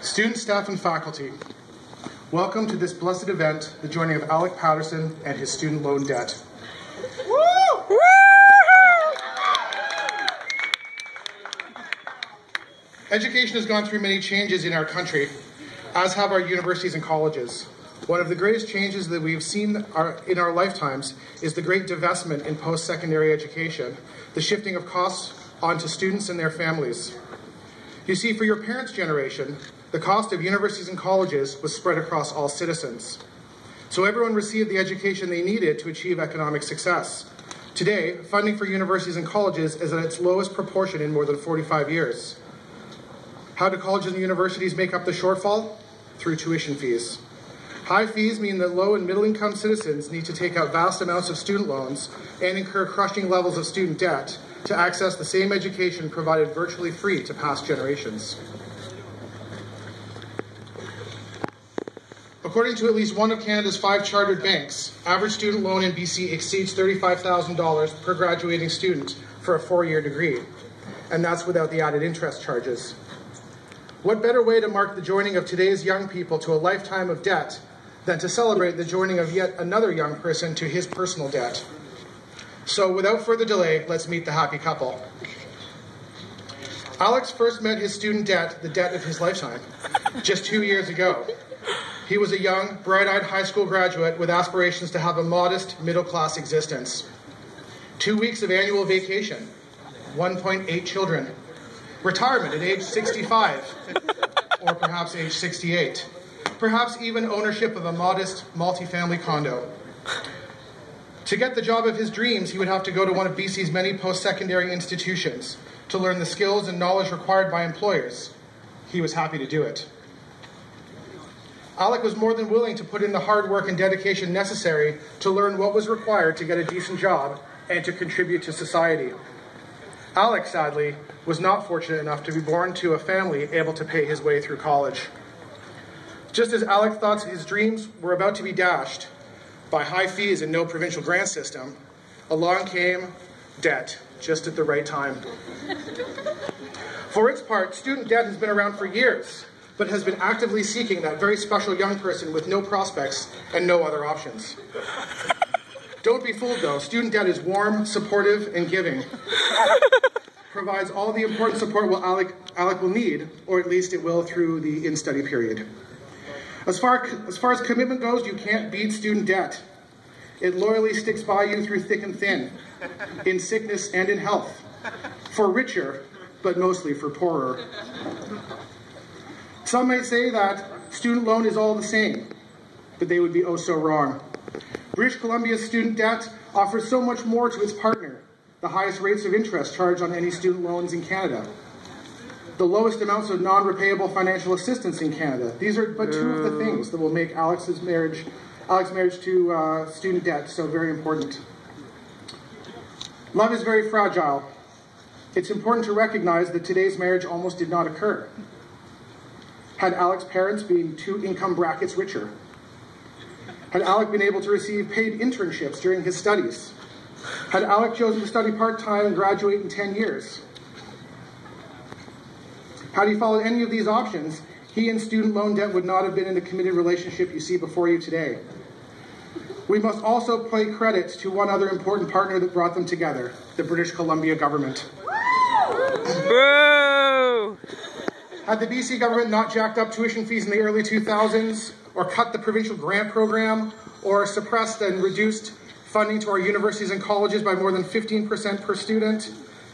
Students, staff, and faculty, welcome to this blessed event, the joining of Alec Patterson and his student loan debt. Woo! Education has gone through many changes in our country, as have our universities and colleges. One of the greatest changes that we've seen in our lifetimes is the great divestment in post-secondary education, the shifting of costs onto students and their families. You see, for your parents' generation, the cost of universities and colleges was spread across all citizens. So everyone received the education they needed to achieve economic success. Today, funding for universities and colleges is at its lowest proportion in more than 45 years. How do colleges and universities make up the shortfall? Through tuition fees. High fees mean that low and middle income citizens need to take out vast amounts of student loans and incur crushing levels of student debt to access the same education provided virtually free to past generations. According to at least one of Canada's 5 chartered banks, average student loan in BC exceeds $35,000 per graduating student for a 4-year degree, and that's without the added interest charges. What better way to mark the joining of today's young people to a lifetime of debt than to celebrate the joining of yet another young person to his personal debt? So without further delay, let's meet the happy couple. Alex first met his student debt, the debt of his lifetime, just 2 years ago. He was a young, bright-eyed high school graduate with aspirations to have a modest, middle-class existence. 2 weeks of annual vacation, 1.8 children, retirement at age 65, or perhaps age 68, perhaps even ownership of a modest multifamily condo. To get the job of his dreams, he would have to go to one of BC's many post-secondary institutions to learn the skills and knowledge required by employers. He was happy to do it. Alec was more than willing to put in the hard work and dedication necessary to learn what was required to get a decent job and to contribute to society. Alec, sadly, was not fortunate enough to be born to a family able to pay his way through college. Just as Alec thought his dreams were about to be dashed by high fees and no provincial grant system, along came debt, just at the right time. For its part, student debt has been around for years, but has been actively seeking that very special young person with no prospects and no other options. Don't be fooled though, student debt is warm, supportive, and giving. Provides all the important support Alec will need, or at least it will through the in-study period. As far as commitment goes, you can't beat student debt. It loyally sticks by you through thick and thin, in sickness and in health, for richer, but mostly for poorer. Some might say that student loan is all the same, but they would be oh so wrong. British Columbia's student debt offers so much more to its partner, the highest rates of interest charged on any student loans in Canada, the lowest amounts of non-repayable financial assistance in Canada. These are but two of the things that will make Alex's marriage to student debt so very important. Love is very fragile. It's important to recognize that today's marriage almost did not occur. Had Alec's parents been 2 income brackets richer? Had Alec been able to receive paid internships during his studies? Had Alec chosen to study part-time and graduate in 10 years? Had he followed any of these options, he and student loan debt would not have been in the committed relationship you see before you today. We must also pay credit to one other important partner that brought them together, the British Columbia government. Woo! Had the BC government not jacked up tuition fees in the early 2000s, or cut the provincial grant program, or suppressed and reduced funding to our universities and colleges by more than 15% per student,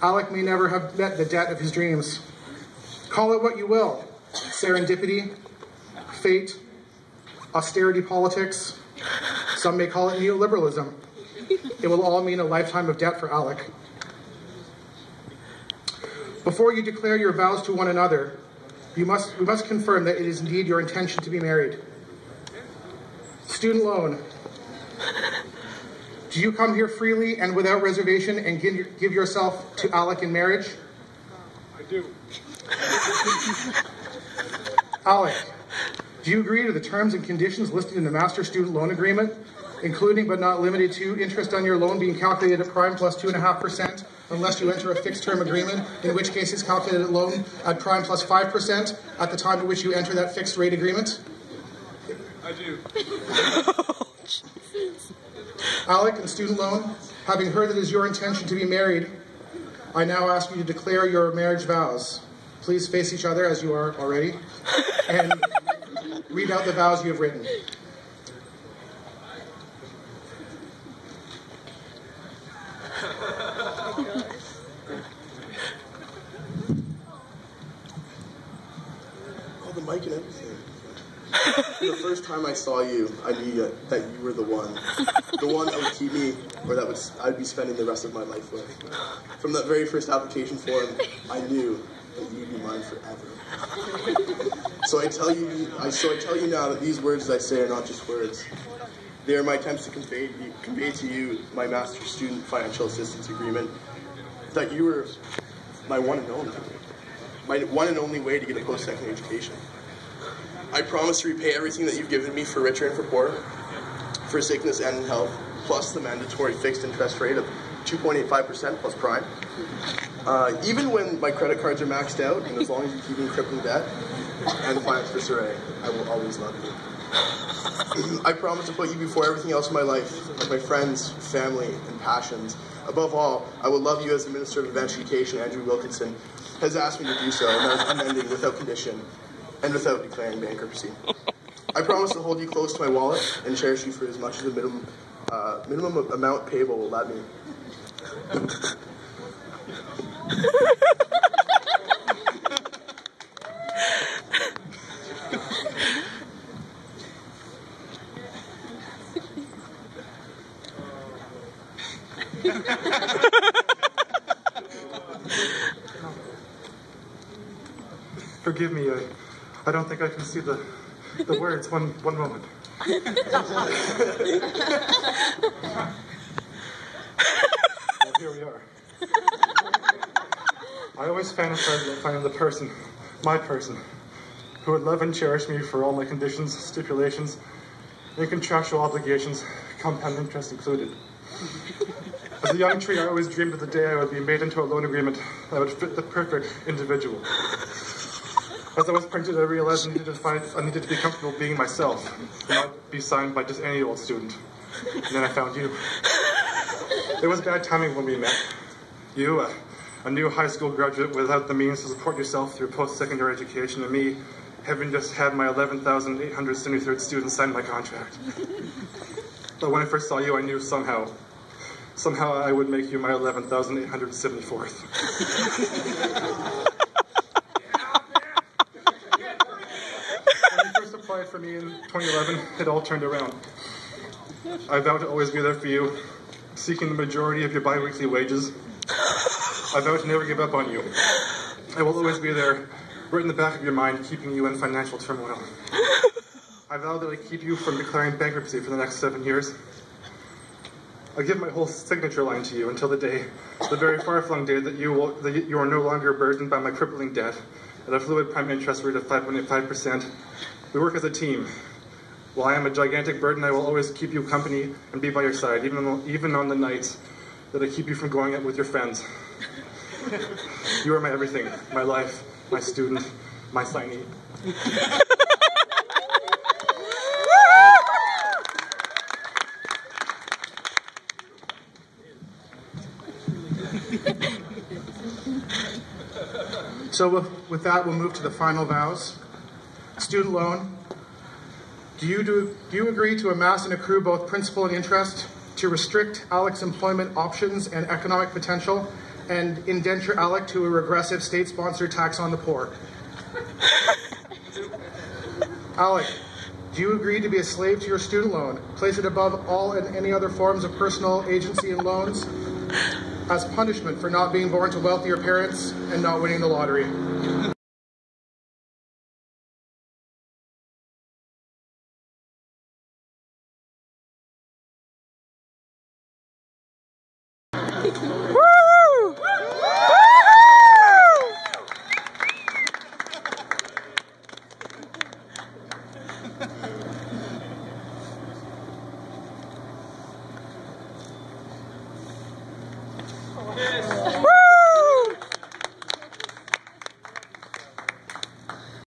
Alec may never have met the debt of his dreams. Call it what you will, serendipity, fate, austerity politics, some may call it neoliberalism. It will all mean a lifetime of debt for Alec. Before you declare your vows to one another, we must confirm that it is indeed your intention to be married. Student loan. Do you come here freely and without reservation and give yourself to Alec in marriage? I do. Alec, do you agree to the terms and conditions listed in the Master Student Loan Agreement, including but not limited to interest on your loan being calculated at prime plus 2.5% unless you enter a fixed-term agreement, in which case it's calculated loan at prime plus 5% at the time at which you enter that fixed-rate agreement? I do. Alec, and student loan, having heard that it is your intention to be married, I now ask you to declare your marriage vows. Please face each other as you are already, and read out the vows you have written. Oh, the mic and everything. The first time I saw you, I knew that you were the one that would keep me, or I'd be spending the rest of my life with. From that very first application form, I knew that you'd be mine forever. So I tell you now that these words I say are not just words. They are my attempts to convey to you my master's student financial assistance agreement, that you were my one and only way to get a post-secondary education. I promise to repay everything that you've given me for richer and for poorer, for sickness and in health, plus the mandatory fixed interest rate of 2.85% plus prime. Even when my credit cards are maxed out, and as long as you keep me in crippling debt and finance disarray, I will always love you. I promise to put you before everything else in my life, like my friends, family, and passions. Above all, I will love you as the Minister of Advanced Education, Andrew Wilkinson, has asked me to do so, and that is unending, without condition, and without declaring bankruptcy. I promise to hold you close to my wallet and cherish you for as much as the minimum amount payable will let me. Forgive me, I don't think I can see the words. One moment. Well, here we are. I always fantasized about finding the person, my person, who would love and cherish me for all my conditions, stipulations, and contractual obligations, compound interest included. As a young tree, I always dreamed of the day I would be made into a loan agreement that would fit the perfect individual. As I was printed, I realized I needed to be comfortable being myself, and not be signed by just any old student. And then I found you. It was bad timing when we met. You, a new high school graduate without the means to support yourself through post-secondary education, and me, having just had my 11,873rd student sign my contract. But when I first saw you, I knew somehow I would make you my 11,874th. When you first applied for me in 2011, it all turned around. I vowed to always be there for you, seeking the majority of your bi-weekly wages. I vow to never give up on you. I will always be there, right in the back of your mind, keeping you in financial turmoil. I vow that I keep you from declaring bankruptcy for the next 7 years. I give my whole signature line to you until the very far-flung day that you are no longer burdened by my crippling debt at a fluid prime interest rate of 5.85%. We work as a team. While I am a gigantic burden, I will always keep you company and be by your side, even on the nights that I keep you from going out with your friends. You are my everything, my life, my student, my signee. So with that, we'll move to the final vows. Student loan. Do you agree to amass and accrue both principal and interest, to restrict Alec's employment options and economic potential, and indenture Alec to a regressive state-sponsored tax on the poor? Alec, do you agree to be a slave to your student loan, place it above all and any other forms of personal agency and loans, as punishment for not being born to wealthier parents and not winning the lottery? Yes.